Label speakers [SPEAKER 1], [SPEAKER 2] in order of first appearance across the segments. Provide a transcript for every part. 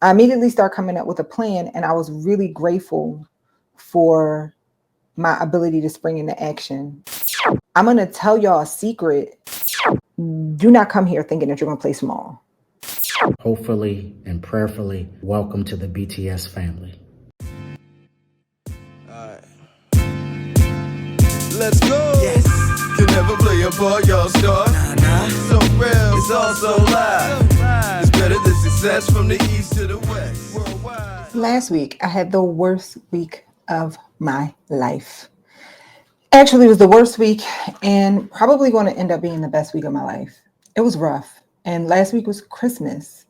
[SPEAKER 1] I immediately started coming up with a plan, and I was really grateful for my ability to spring into action. I'm going to tell y'all a secret. Do not come here thinking that you're going to play small.
[SPEAKER 2] Hopefully and prayerfully, welcome to the BTS family.
[SPEAKER 3] Let's go. Yes. Can never play a part, y'all start. Nah. So real, it's all so live. It's better than success from the east to the west. Worldwide.
[SPEAKER 1] Last week, I had the worst week of my life. Actually, it was the worst week and probably going to end up being the best week of my life. It was rough. And last week was Christmas.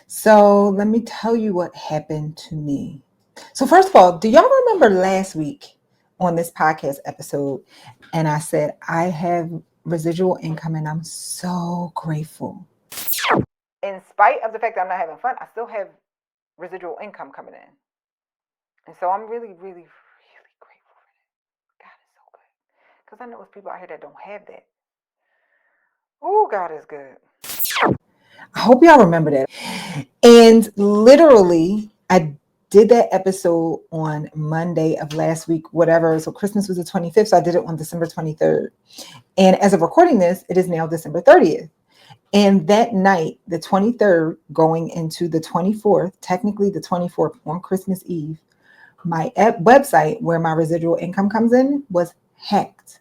[SPEAKER 1] So let me tell you what happened to me. So first of all, do y'all remember last week on this podcast episode? And I said, I have residual income and I'm so grateful. In spite of the fact that I'm not having fun, I still have residual income coming in. And so I'm really, really, really grateful for that. God is so good. Because I know there's people out here that don't have that. Oh, God is good. I hope y'all remember that. And literally, I did that episode on Monday of last week, whatever. So Christmas was the 25th. So I did it on December 23rd. And as of recording this, it is now December 30th. And that night, the 23rd, going into the 24th, technically the 24th on Christmas Eve, my website where my residual income comes in was hacked.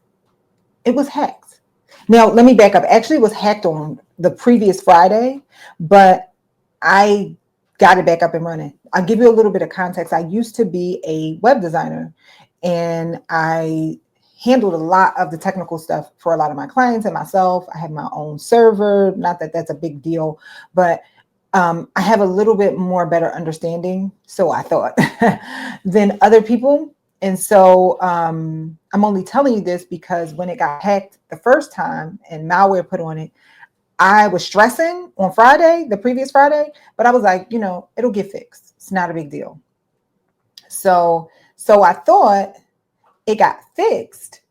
[SPEAKER 1] It was hacked. Now, let me back up. Actually, it was hacked on the previous Friday, but I got it back up and running. I'll give you a little bit of context. I used to be a web designer, and I handled a lot of the technical stuff for a lot of my clients and myself. I have my own server. Not that that's a big deal, but I have a little bit more better understanding, so I thought, than other people. And so I'm only telling you this because when it got hacked the first time and malware put on it, I was stressing on Friday, the previous Friday, but I was like, it'll get fixed. It's not a big deal. So I thought it got fixed,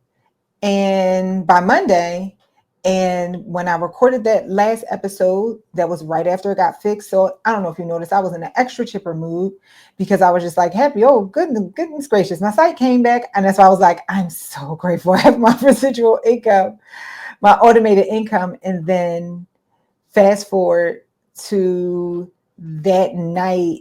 [SPEAKER 1] and by Monday, and when I recorded that last episode, that was right after it got fixed. So I don't know if you noticed, I was in an extra chipper mood because I was just like happy. Oh, goodness gracious. My site came back. And that's why I was like, I'm so grateful. I have my residual income, my automated income. And then fast forward to that night,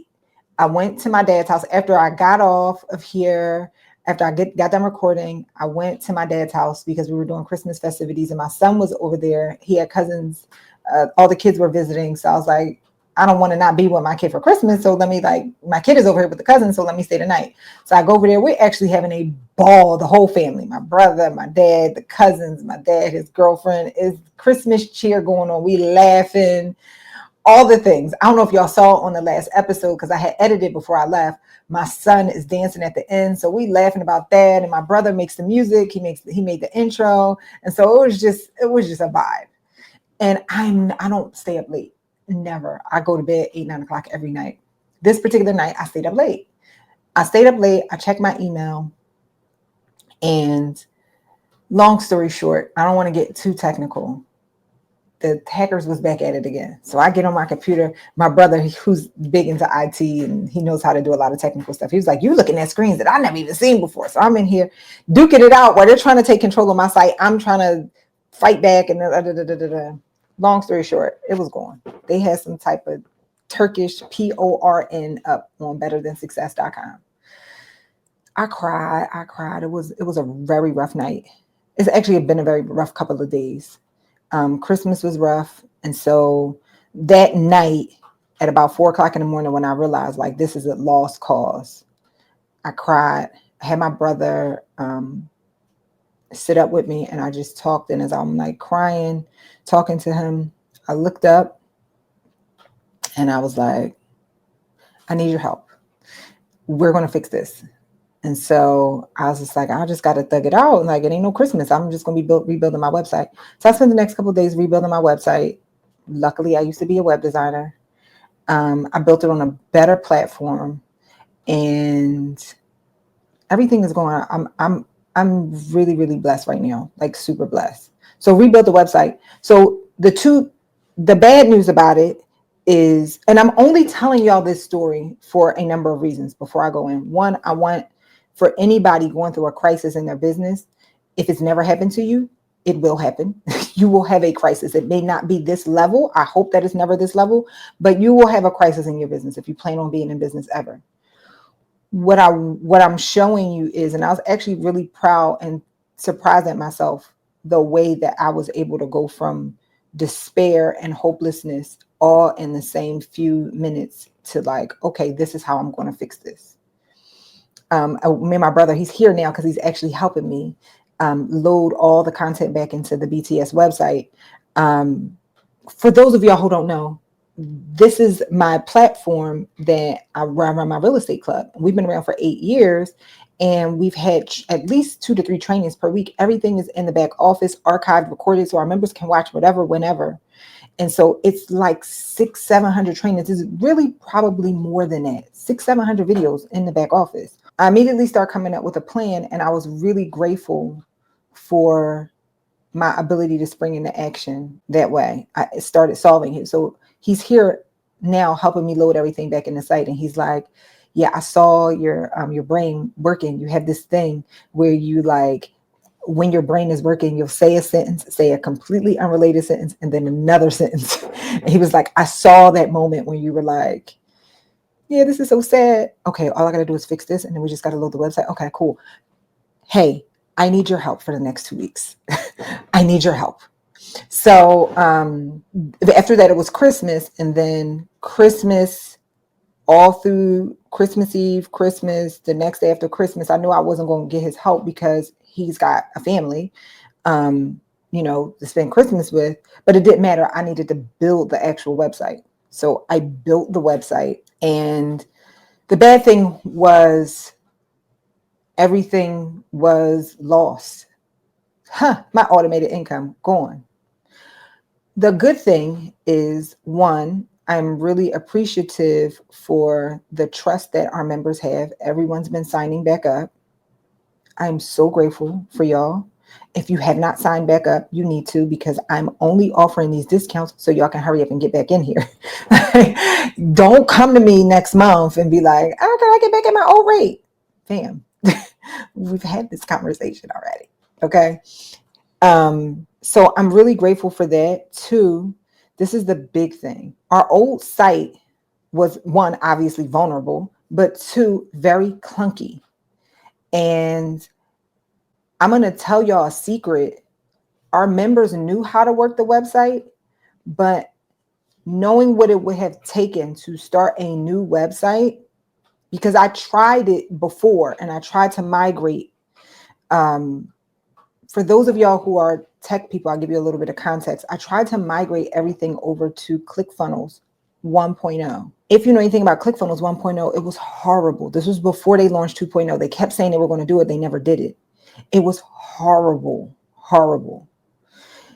[SPEAKER 1] I went to my dad's house after I got off of here. After I got done recording, I went to my dad's house because we were doing Christmas festivities and my son was over there. He had cousins. All the kids were visiting. So I was like, I don't want to not be with my kid for Christmas. So my kid is over here with the cousins. So let me stay the night. So I go over there. We're actually having a ball, the whole family, my brother, my dad, the cousins, my dad, his girlfriend. Is Christmas cheer going on. We laughing, all the things. I don't know if y'all saw on the last episode because I had edited before I left. My son is dancing at the end, so we laughing about that. And my brother makes the music. He made the intro, and so it was just a vibe. And I don't stay up late, never. I go to bed 8, 9 o'clock every night. This particular night, I stayed up late. I checked my email, and long story short, I don't want to get too technical. The hackers was back at it again. So I get on my computer. My brother, who's big into IT and he knows how to do a lot of technical stuff, he was like, you looking at screens that I never even seen before. So I'm in here duking it out while they're trying to take control of my site. I'm trying to fight back and long story short, it was gone. They had some type of Turkish PORN up on betterthansuccess.com. I cried. It was a very rough night. It's actually been a very rough couple of days. Christmas was rough. And so that night at about 4 o'clock in the morning, when I realized like this is a lost cause, I cried. I had my brother sit up with me and I just talked. And as I'm like crying, talking to him, I looked up and I was like, I need your help. We're going to fix this. And so I was just like, I just got to thug it out. Like, it ain't no Christmas. I'm just going to be rebuilding my website. So I spent the next couple of days rebuilding my website. Luckily, I used to be a web designer. I built it on a better platform and everything is going on. I'm really, really blessed right now, like super blessed. So rebuild the website. So the bad news about it is, and I'm only telling y'all this story for a number of reasons before I go in. One, I want for anybody going through a crisis in their business, if it's never happened to you, it will happen. You will have a crisis. It may not be this level. I hope that it's never this level, but you will have a crisis in your business if you plan on being in business ever. What I'm showing you is, and I was actually really proud and surprised at myself, the way that I was able to go from despair and hopelessness all in the same few minutes to like, okay, this is how I'm going to fix this. Me and my brother, he's here now because he's actually helping me load all the content back into the BTS website. For those of y'all who don't know, this is my platform that I run my real estate club. We've been around for 8 years, and we've had at least 2 to 3 trainings per week. Everything is in the back office, archived, recorded, so our members can watch whatever, whenever. And so it's like 600-700 trainings. It's really probably more than that. 600-700 videos in the back office. I immediately started coming up with a plan, and I was really grateful for my ability to spring into action that way. I started solving it. So he's here now helping me load everything back in the site. And he's like, yeah, I saw your brain working. You have this thing where you like, when your brain is working, you'll say a sentence, say a completely unrelated sentence, and then another sentence. And he was like, I saw that moment when you were like, yeah, this is so sad. Okay, all I got to do is fix this. And then we just got to load the website. Okay, cool. Hey, I need your help for the next 2 weeks. I need your help. So after that, it was Christmas, and then Christmas, all through Christmas Eve, Christmas, the next day after Christmas, I knew I wasn't going to get his help because he's got a family, to spend Christmas with, but it didn't matter. I needed to build the actual website. So I built the website, and the bad thing was everything was lost. My automated income gone. The good thing is, one, I'm really appreciative for the trust that our members have. Everyone's been signing back up. I'm so grateful for y'all. If you have not signed back up, you need to, because I'm only offering these discounts so y'all can hurry up and get back in here. Don't come to me next month and be like, oh, can I get back at my old rate? Fam, we've had this conversation already. Okay. So I'm really grateful for that. Two, this is the big thing. Our old site was, one, obviously vulnerable, but two, very clunky. And I'm going to tell y'all a secret. Our members knew how to work the website, but knowing what it would have taken to start a new website, because I tried it before and I tried to migrate. For those of y'all who are tech people, I'll give you a little bit of context. I tried to migrate everything over to ClickFunnels 1.0. If you know anything about ClickFunnels 1.0, it was horrible. This was before they launched 2.0. They kept saying they were going to do it. They never did it. It was horrible, horrible.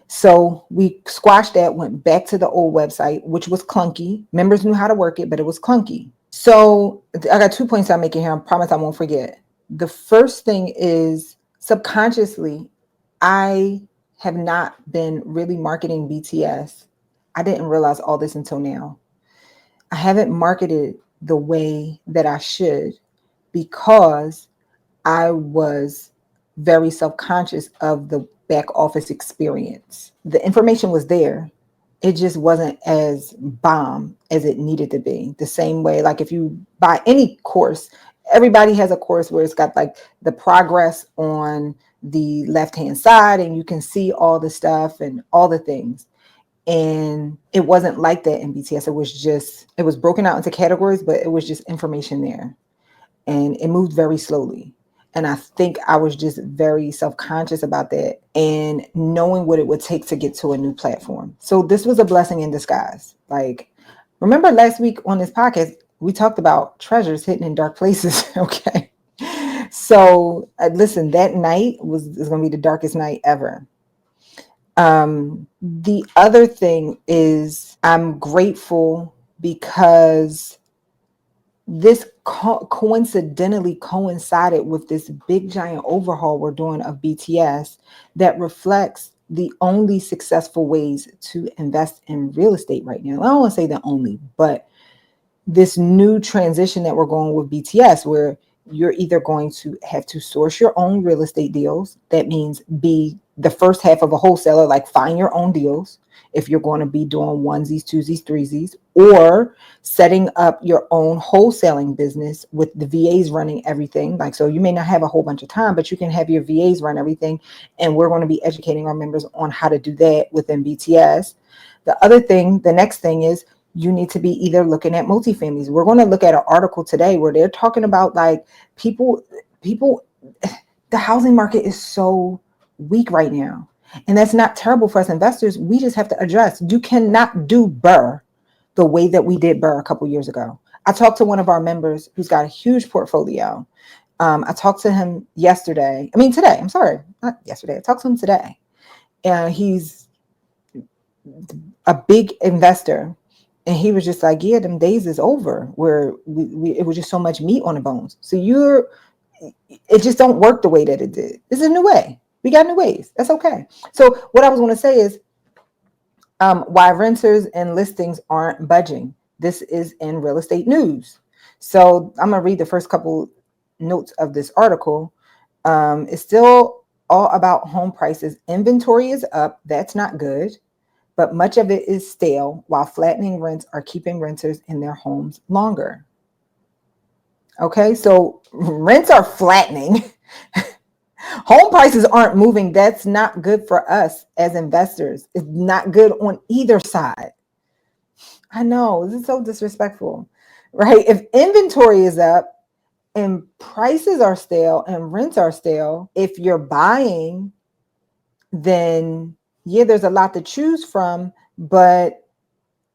[SPEAKER 1] So we squashed that, went back to the old website, which was clunky. Members knew how to work it, but it was clunky. So I got 2 points I'm making here. I promise I won't forget. The first thing is, subconsciously, I have not been really marketing BTS. I didn't realize all this until now. I haven't marketed the way that I should because I was very self-conscious of the back office experience. The information was there. It just wasn't as bomb as it needed to be. The same way, like if you buy any course, everybody has a course where it's got like the progress on the left-hand side and you can see all the stuff and all the things. And it wasn't like that in BTS. It was broken out into categories, but it was just information there. And it moved very slowly. And I think I was just very self-conscious about that and knowing what it would take to get to a new platform. So this was a blessing in disguise. Like, remember last week on this podcast, we talked about treasures hidden in dark places. Okay. So listen, that night is going to be the darkest night ever. The other thing is I'm grateful because this coincidentally coincided with this big giant overhaul we're doing of BTS that reflects the only successful ways to invest in real estate right now. I don't want to say the only, but this new transition that we're going with BTS, where you're either going to have to source your own real estate deals. That means be the first half of a wholesaler, like find your own deals if you're going to be doing onesies, twosies, threesies, or setting up your own wholesaling business with the VAs running everything. Like, so you may not have a whole bunch of time, but you can have your VAs run everything. And we're going to be educating our members on how to do that within BTS. The next thing is you need to be either looking at multifamilies. We're going to look at an article today where they're talking about like people, the housing market is so weak right now. And that's not terrible for us investors. We just have to address, you cannot do BRRRR the way that we did BRRRR a couple years ago. I talked to one of our members who's got a huge portfolio. I talked to him today. I'm sorry, not yesterday. I talked to him today. And he's a big investor. And he was just like, yeah, them days is over where it was just so much meat on the bones. So it just don't work the way that it did. It's a new way. We got new ways. That's okay. So what I was going to say is why renters and listings aren't budging. This is in real estate news. So I'm going to read the first couple notes of this article. It's still all about home prices. Inventory is up. That's not good. But much of it is stale, while flattening rents are keeping renters in their homes longer. Okay, so rents are flattening. Home prices aren't moving. That's not good for us as investors. It's not good on either side. I know, this is so disrespectful, right? If inventory is up and prices are stale and rents are stale, if you're buying, then yeah, there's a lot to choose from, but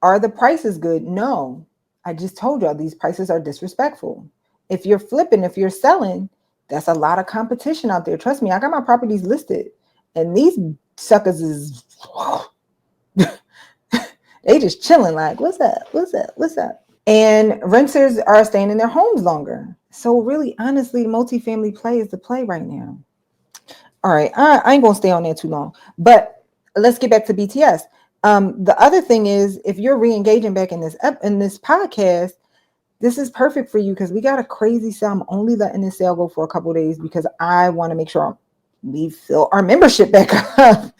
[SPEAKER 1] are the prices good? No. I just told y'all these prices are disrespectful. If you're flipping, if you're selling, that's a lot of competition out there. Trust me, I got my properties listed and these suckers is, they just chilling like, what's up? And renters are staying in their homes longer. So really, honestly, multifamily play is the play right now. All right, I ain't gonna stay on there too long, but let's get back to BTS. The other thing is, if you're re-engaging back in this podcast, this is perfect for you because we got a crazy sale. I'm only letting this sale go for a couple of days because I want to make sure we fill our membership back up.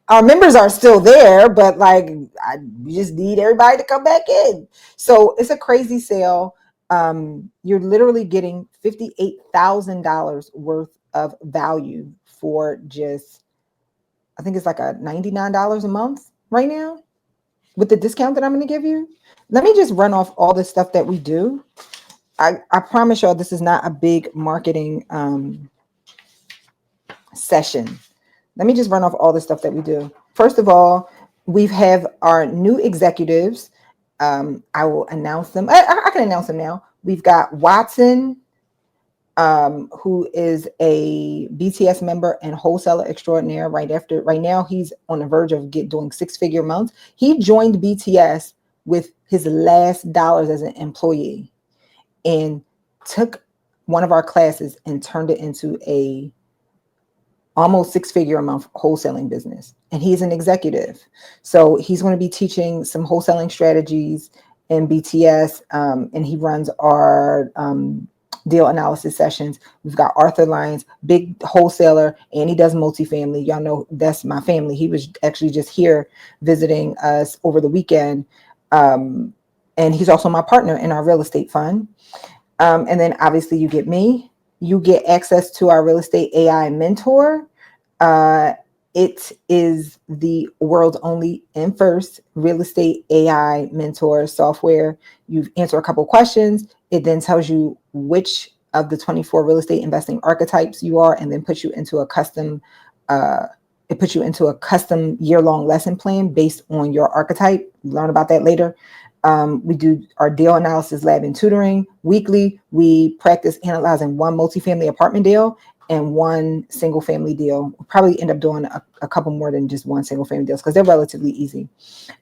[SPEAKER 1] Our members are still there, but we just need everybody to come back in. So it's a crazy sale. You're literally getting $58,000 worth of value for just, I think it's like a $99 a month right now with the discount that I'm going to give you. Let me just run off all the stuff that we do. I promise y'all this is not a big marketing session. Let me just run off all the stuff that we do. First of all, we have our new executives. I will announce them. I can announce them now. We've got Watson, who is a BTS member and wholesaler extraordinaire. Right now, he's on the verge of doing 6-figure months. He joined BTS with his last dollars as an employee and took one of our classes and turned it into a almost 6-figure a month wholesaling business. And he's an executive. So he's going to be teaching some wholesaling strategies in BTS. And he runs our deal analysis sessions. We've got Arthur Lyons, big wholesaler, and he does multifamily. Y'all know that's my family. He was actually just here visiting us over the weekend. And he's also my partner in our real estate fund. And then obviously you get me. You get access to our real estate AI mentor. It is the world's only and first real estate AI mentor software. You answer a couple questions. It then tells you which of the 24 real estate investing archetypes you are, and then puts you into a custom year-long lesson plan based on your archetype. Learn about that later. We do our deal analysis lab and tutoring weekly. We practice analyzing one multifamily apartment deal and one single family deal. We'll probably end up doing a couple more than just one single family deals because they're relatively easy.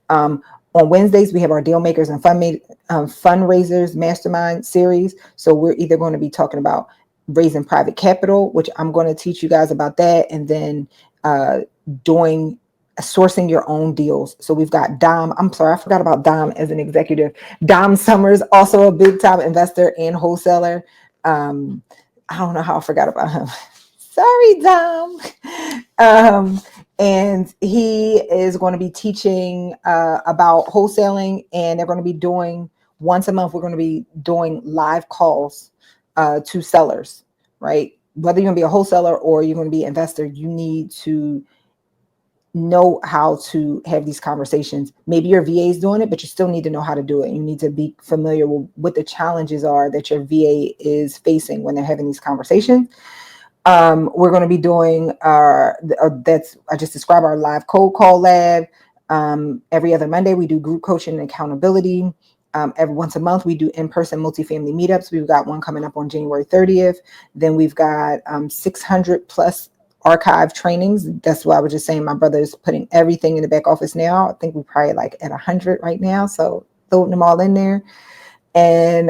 [SPEAKER 1] On Wednesdays, we have our deal makers and fundraisers mastermind series. So we're either going to be talking about raising private capital, which I'm going to teach you guys about that. And then sourcing your own deals. So we've got Dom. I'm sorry, I forgot about Dom as an executive. Dom Summers, also a big time investor and wholesaler. I don't know how I forgot about him. Sorry, Dom. And he is going to be teaching about wholesaling, and they're going to be doing once a month. We're going to be doing live calls to sellers, right? Whether you're going to be a wholesaler or you're going to be an investor, you need to know how to have these conversations. Maybe your VA is doing it, but you still need to know how to do it. You need to be familiar with what the challenges are that your VA is facing when they're having these conversations. We're going to be doing I just described our live cold call lab. Every other Monday, we do group coaching and accountability. Every once a month, we do in-person multifamily meetups. We've got one coming up on January 30th. Then we've got 600 plus archive trainings. That's why I was just saying my brother is putting everything in the back office now. I think we're probably like at 100 right now. So throwing them all in there. And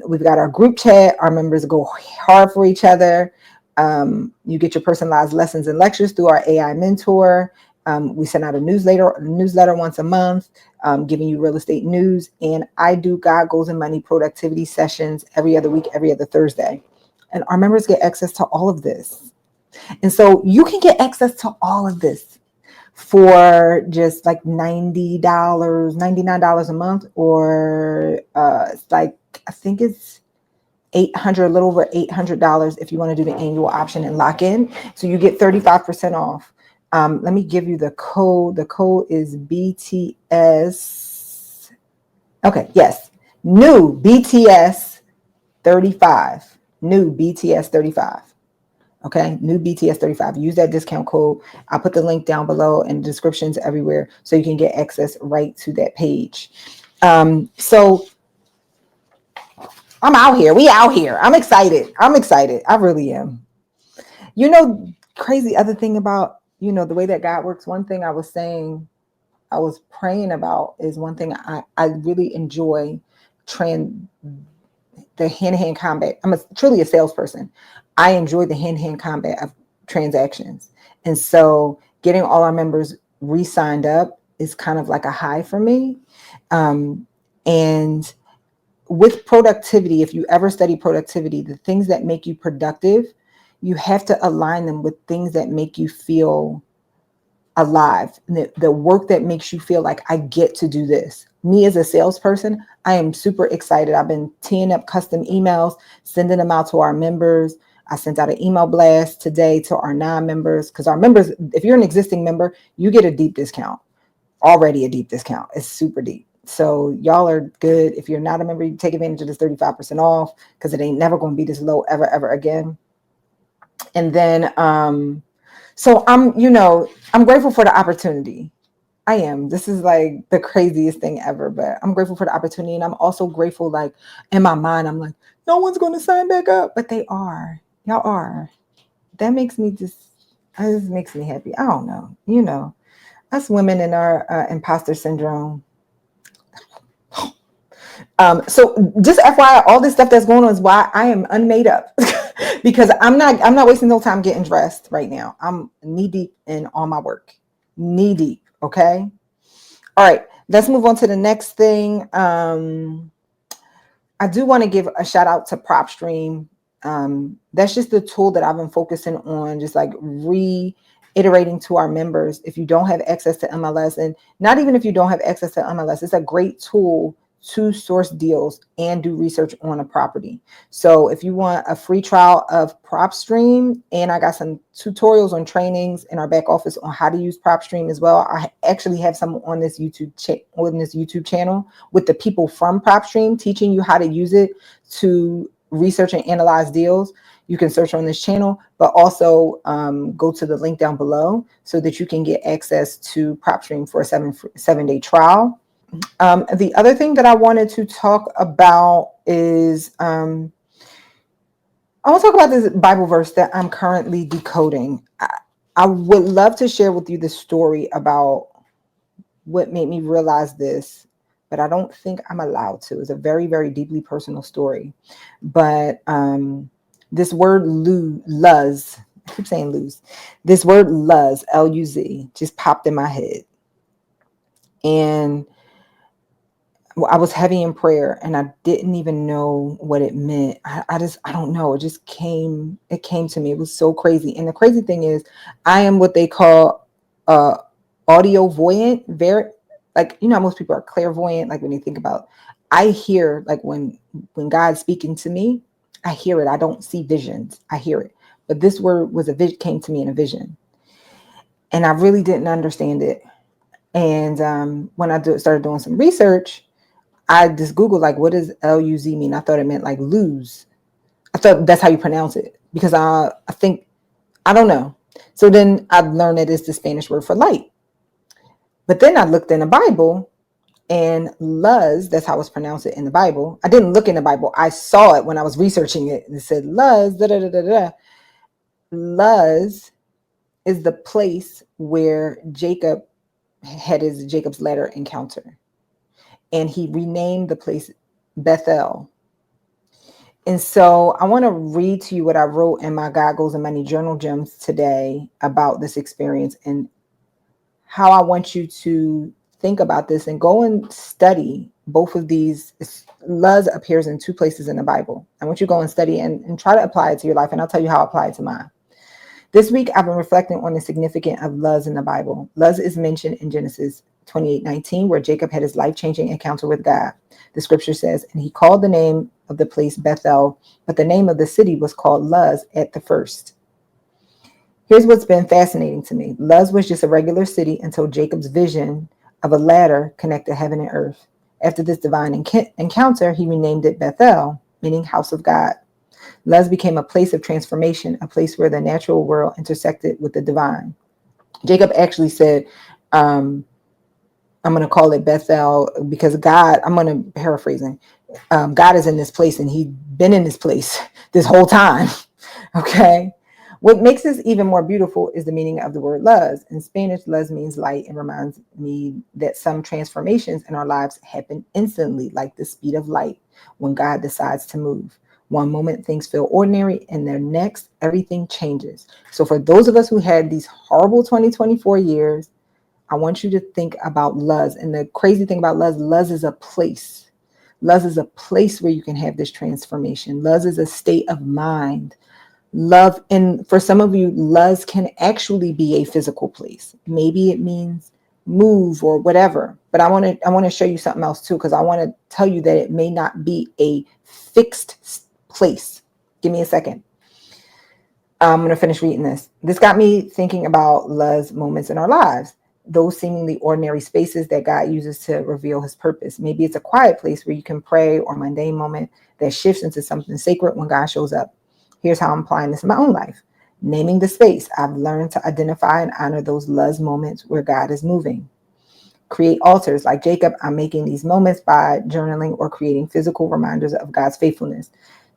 [SPEAKER 1] we've got our group chat. Our members go hard for each other. You get your personalized lessons and lectures through our AI mentor. We send out a newsletter once a month, giving you real estate news. And I do God, Goals, and Money productivity sessions every other week, every other Thursday. And our members get access to all of this. And so you can get access to all of this for just like $90, $99 a month, or I think it's $800, a little over $800 if you want to do the annual option and lock in. So you get 35% off. Let me give you the code. The code is BTS. Okay, yes. New BTS 35. New BTS 35. Okay, new BTS 35. Use that discount code. I'll put the link down below and descriptions everywhere so you can get access right to that page. So I'm out here. We out here. I'm excited. I really am. Crazy other thing about, the way that God works. One thing I was praying about is one thing I really enjoy the hand-to-hand combat. I'm truly a salesperson. I enjoy the hand-to-hand combat of transactions. And so getting all our members re-signed up is kind of like a high for me. And with productivity, if you ever study productivity, the things that make you productive, you have to align them with things that make you feel alive. The work that makes you feel like I get to do this. Me as a salesperson, I am super excited. I've been teeing up custom emails, sending them out to our members. I sent out an email blast today to our non-members, because our members, if you're an existing member, you get a deep discount. Already a deep discount. It's super deep. So y'all are good. If you're not a member, you take advantage of this 35% off, because it ain't never going to be this low ever again. And then, so I'm grateful for the opportunity. I am. This is like the craziest thing ever, but I'm grateful for the opportunity. And I'm also grateful, like in my mind, I'm like, no one's going to sign back up, but they are. Y'all are. That makes me makes me happy. I don't know. Us women in our imposter syndrome. So just FYI, all this stuff that's going on is why I am unmade up because I'm not wasting no time getting dressed right now. I'm knee deep in all my work. Knee deep. Okay. All right. Let's move on to the next thing. I do want to give a shout out to PropStream. That's just the tool that I've been focusing on, just like reiterating to our members. If you don't have access to MLS, and not even if you don't have access to MLS, it's a great tool to source deals and do research on a property. So if you want a free trial of PropStream, and I got some tutorials on trainings in our back office on how to use PropStream as well. I actually have some on this YouTube channel with the people from PropStream teaching you how to use it to research and analyze deals. You can search on this channel, but also go to the link down below so that you can get access to PropStream for a 7-day trial. The other thing that I wanted to talk about is I want to talk about this Bible verse that I'm currently decoding. I would love to share with you the story about what made me realize this, but I don't think I'm allowed to. It's a very, very deeply personal story. But this word luz, keep saying lose. This word luz, L-U-Z, just popped in my head. And I was heavy in prayer and I didn't even know what it meant. I don't know. It came to me. It was so crazy. And the crazy thing is I am what they call uh audio voyant. Very, like, you know, how most people are clairvoyant. Like when you think about, I hear, like when God's speaking to me, I hear it. I don't see visions. I hear it. But this word was came to me in a vision. And I really didn't understand it. And when I started doing some research, I just Googled, like, what does L-U-Z mean? I thought it meant like lose. I thought that's how you pronounce it because I think, I don't know. So then I learned that it's the Spanish word for light. But then I looked in the Bible and luz, that's how it's pronounced it in the Bible. I didn't look in the Bible. I saw it when I was researching it. And it said luz, da da da da da. Luz is the place where Jacob had his Jacob's ladder encounter. And he renamed the place Bethel. And so I want to read to you what I wrote in my God Goes and Money journal gems today about this experience and how I want you to think about this and go and study both of these. Luz appears in 2 places in the Bible. I want you to go and study and try to apply it to your life. And I'll tell you how I apply it to mine. This week, I've been reflecting on the significance of luz in the Bible. Luz is mentioned in Genesis 28:19, where Jacob had his life-changing encounter with God. The scripture says, and he called the name of the place Bethel, but the name of the city was called Luz at the first. Here's what's been fascinating to me. Luz was just a regular city until Jacob's vision of a ladder connected heaven and earth. After this divine encounter, he renamed it Bethel, meaning house of God. Luz became a place of transformation, a place where the natural world intersected with the divine. Jacob actually said, I'm going to call it Bethel because God, I'm going to paraphrasing, God is in this place and he's been in this place this whole time. Okay. What makes this even more beautiful is the meaning of the word luz. In Spanish, luz means light and reminds me that some transformations in our lives happen instantly, like the speed of light when God decides to move. One moment things feel ordinary and the next everything changes. So for those of us who had these horrible 2024 years, I want you to think about luz. And the crazy thing about luz is a place. Luz is a place where you can have this transformation. Luz is a state of mind. Love, and for some of you, luz can actually be a physical place. Maybe it means move or whatever. But I want to show you something else too, because I want to tell you that it may not be a fixed place. Give me a second. I'm going to finish reading this. This got me thinking about luz moments in our lives. Those seemingly ordinary spaces that God uses to reveal his purpose. Maybe it's a quiet place where you can pray, or a mundane moment that shifts into something sacred when God shows up. Here's how I'm applying this in my own life. Naming the space. I've learned to identify and honor those luz moments where God is moving. Create altars. Like Jacob, I'm making these moments by journaling or creating physical reminders of God's faithfulness.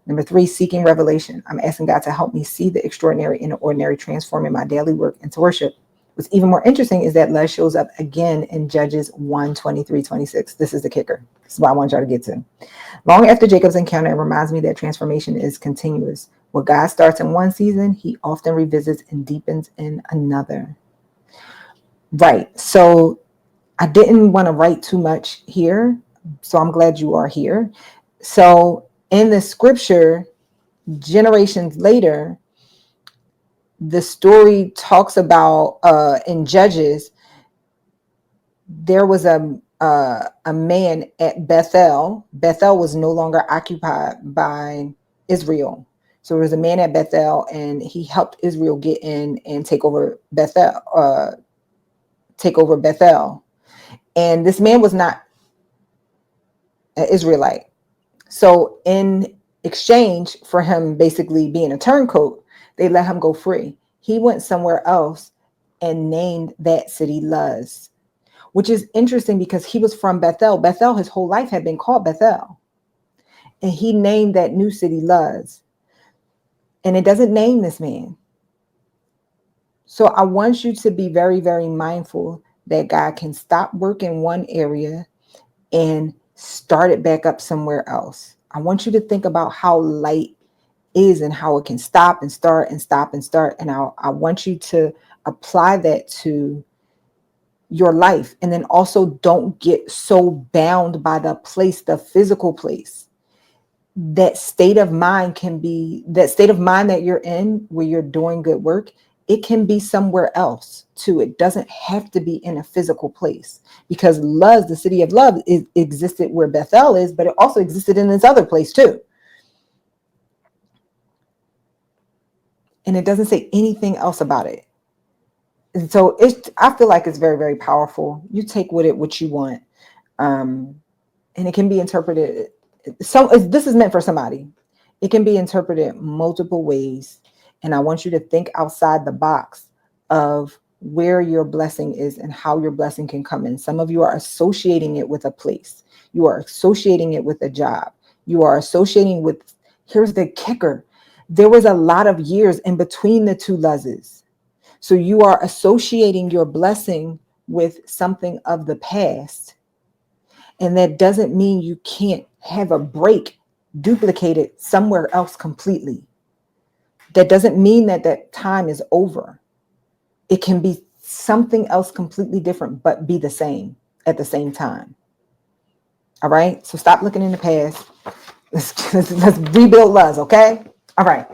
[SPEAKER 1] Number 3, seeking revelation. I'm asking God to help me see the extraordinary in the ordinary, transforming my daily work into worship. What's even more interesting is that luz shows up again in Judges 1:23-26. This is the kicker. This is what I want y'all to get to. Long after Jacob's encounter, it reminds me that transformation is continuous. What God starts in one season, he often revisits and deepens in another. Right. So I didn't want to write too much here. So I'm glad you are here. So in the scripture, generations later, the story talks about in Judges, there was a man at Bethel. Bethel was no longer occupied by Israel. So there was a man at Bethel, and he helped Israel get in and take over Bethel. And this man was not an Israelite. So in exchange for him basically being a turncoat, they let him go free. He went somewhere else and named that city Luz, which is interesting because he was from Bethel. Bethel, his whole life had been called Bethel. And he named that new city Luz. And it doesn't name this man. So I want you to be very, very mindful that God can stop work in one area and start it back up somewhere else. I want you to think about how light is and how it can stop and start and stop and start. And I want you to apply that to your life. And then also don't get so bound by the place, the physical place. That state of mind that you're in where you're doing good work. It can be somewhere else too. It doesn't have to be in a physical place, because Luz, the city of love, existed where Bethel is, but it also existed in this other place too. And it doesn't say anything else about it. And so I feel like it's very, very powerful. You take with it what you want. And it can be interpreted. So this is meant for somebody. It can be interpreted multiple ways. And I want you to think outside the box of where your blessing is and how your blessing can come in. Some of you are associating it with a place. You are associating it with a job. You are associating with, here's the kicker. There was a lot of years in between the two Luzes. So you are associating your blessing with something of the past. And that doesn't mean you can't have a break duplicated somewhere else completely. That doesn't mean that that time is over. It can be something else completely different, but be the same at the same time. All right. So stop looking in the past. Let's rebuild Luz. Okay. All right.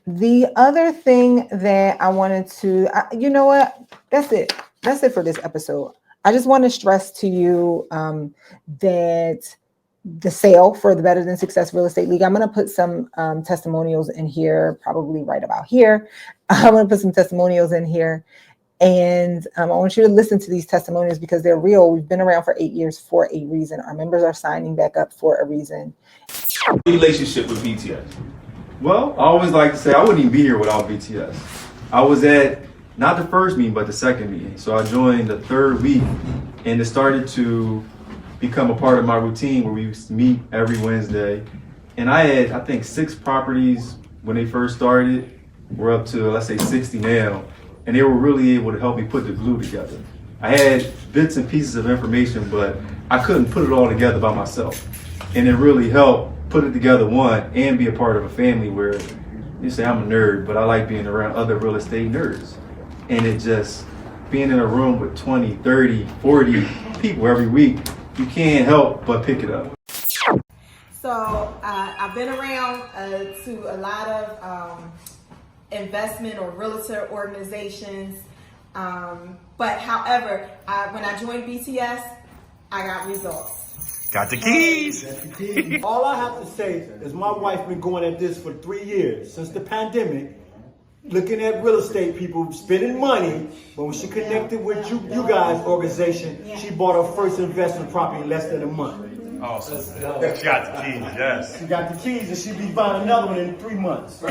[SPEAKER 1] The other thing that I wanted to, you know what? That's it. That's it for this episode. I just want to stress to you that the sale for the Better Than Success Real Estate League, I'm going to put some testimonials in here, probably right about here. I'm going to put some testimonials in here. And I want you to listen to these testimonials because they're real. We've been around for 8 years for a reason. Our members are signing back up for a reason.
[SPEAKER 4] Relationship with BTS. Well, I always like to say I wouldn't even be here without BTS. I was at not the first meeting, but the second meeting. So I joined the third week, and it started to become a part of my routine where we used to meet every Wednesday. And I had, I think, 6 properties when they first started. We're up to, let's say, 60 now. And they were really able to help me put the glue together. I had bits and pieces of information, but I couldn't put it all together by myself. And it really helped put it together, one, and be a part of a family where you say I'm a nerd, but I like being around other real estate nerds. And it just, being in a room with 20, 30, 40 people every week, you can't help but pick it up.
[SPEAKER 5] So I've been around to a lot of investment or realtor organizations. But however, when I joined BTS, I got results.
[SPEAKER 6] Got the keys.
[SPEAKER 7] All I have to say is my wife been going at this for 3 years, since the pandemic, looking at real estate people spending money. But when she connected with you guys' organization, she bought her first investment property in less than a month.
[SPEAKER 6] Awesome. She got the keys, yes.
[SPEAKER 7] She got the keys and she'll be buying another one in 3 months.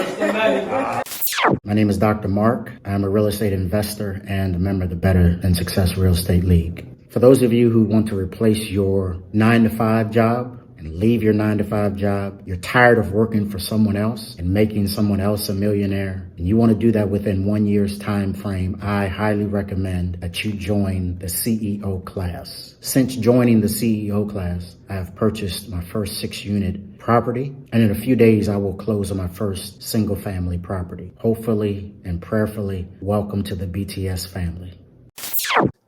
[SPEAKER 2] My name is Dr. Mark. I'm a real estate investor and a member of the Better Than Success Real Estate League. For those of you who want to replace your 9-to-5 job and leave your 9-to-5 job, you're tired of working for someone else and making someone else a millionaire, and you want to do that within 1 year's time frame, I highly recommend that you join the CEO class. Since joining the CEO class, I have purchased my first 6-unit property, and in a few days I will close on my first single-family property. Hopefully and prayerfully, welcome to the BTS family.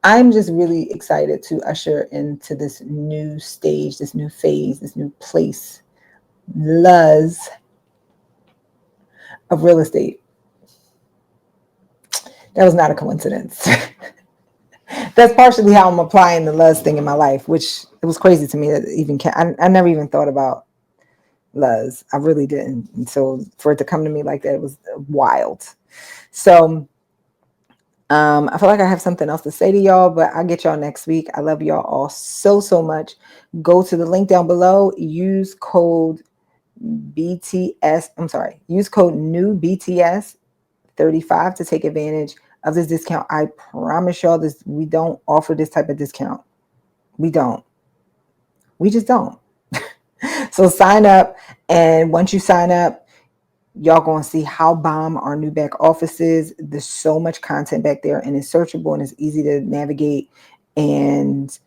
[SPEAKER 1] I'm just really excited to usher into this new stage, this new phase, this new place, Luz of real estate. That was not a coincidence. That's partially how I'm applying the Luz thing in my life, which it was crazy to me that even I never even thought about Luz. I really didn't. And so for it to come to me like that, it was wild. So I feel like I have something else to say to y'all, but I'll get y'all next week. I love y'all all so, so much. Go to the link down below. Use code BTS. Use code new BTS 35 to take advantage of this discount. I promise y'all this. We don't offer this type of discount. We don't. We just don't. So sign up. And once you sign up, y'all going to see how bomb our new back office is. There's so much content back there, and it's searchable and it's easy to navigate. And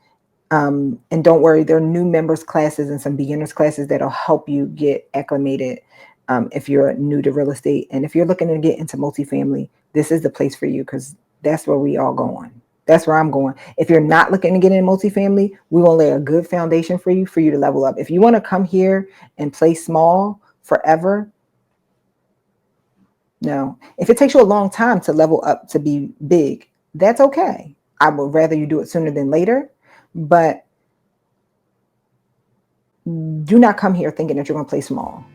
[SPEAKER 1] And don't worry, there are new members classes and some beginners classes that'll help you get acclimated if you're new to real estate. And if you're looking to get into multifamily, this is the place for you because that's where we all going. That's where I'm going. If you're not looking to get in multifamily, we will lay a good foundation for you to level up. If you want to come here and play small forever, no. If it takes you a long time to level up to be big, that's okay. I would rather you do it sooner than later, but do not come here thinking that you're going to play small.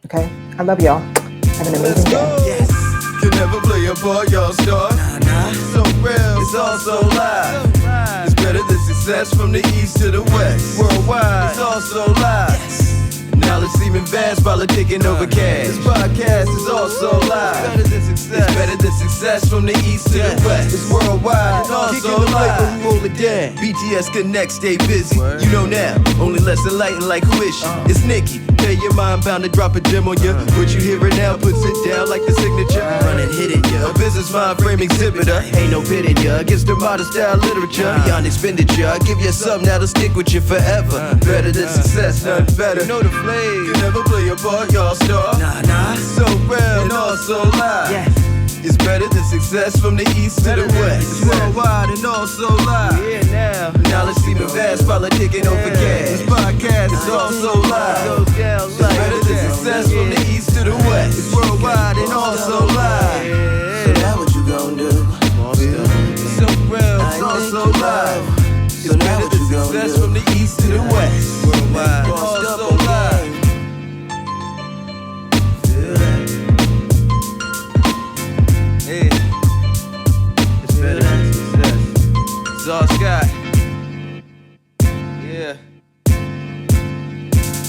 [SPEAKER 1] Okay? I love y'all. Have an amazing day.
[SPEAKER 3] Yes, can never play a part, y'all star. So real, it's all so live. It's better than success from the east to the west. Worldwide, it's all so live. Knowledge seeming vast, politicking over cash. This podcast is also live. It's better than success from the east to the west. It's worldwide, it's also live. Roll it down. BTS Connect, stay busy. You know now, only less enlightened like who is she? It's Nikki. Pay your mind bound to drop a gem on you. What you hear it now, puts it down like the signature. Run and hit it, yeah. A business mind frame exhibitor. Ain't no bidding, yeah. Against the modern style literature. Beyond expenditure, I give you something that'll stick with you forever. Better than success, nothing better. You know the flavor. You never play a part, y'all star. So real and also live. It's better than success from the east to the west. It's worldwide and also live. Yeah, now. Knowledge seeming vast, politicking over cash. This podcast is also live. It's better than success from the east to the west. It's worldwide and also live. So now what you gon' do? So real, it's also live. It's better than success from the east to the west. Worldwide and also live. Hey, it's better than success. It's all Scott. Yeah.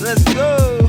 [SPEAKER 3] Let's go.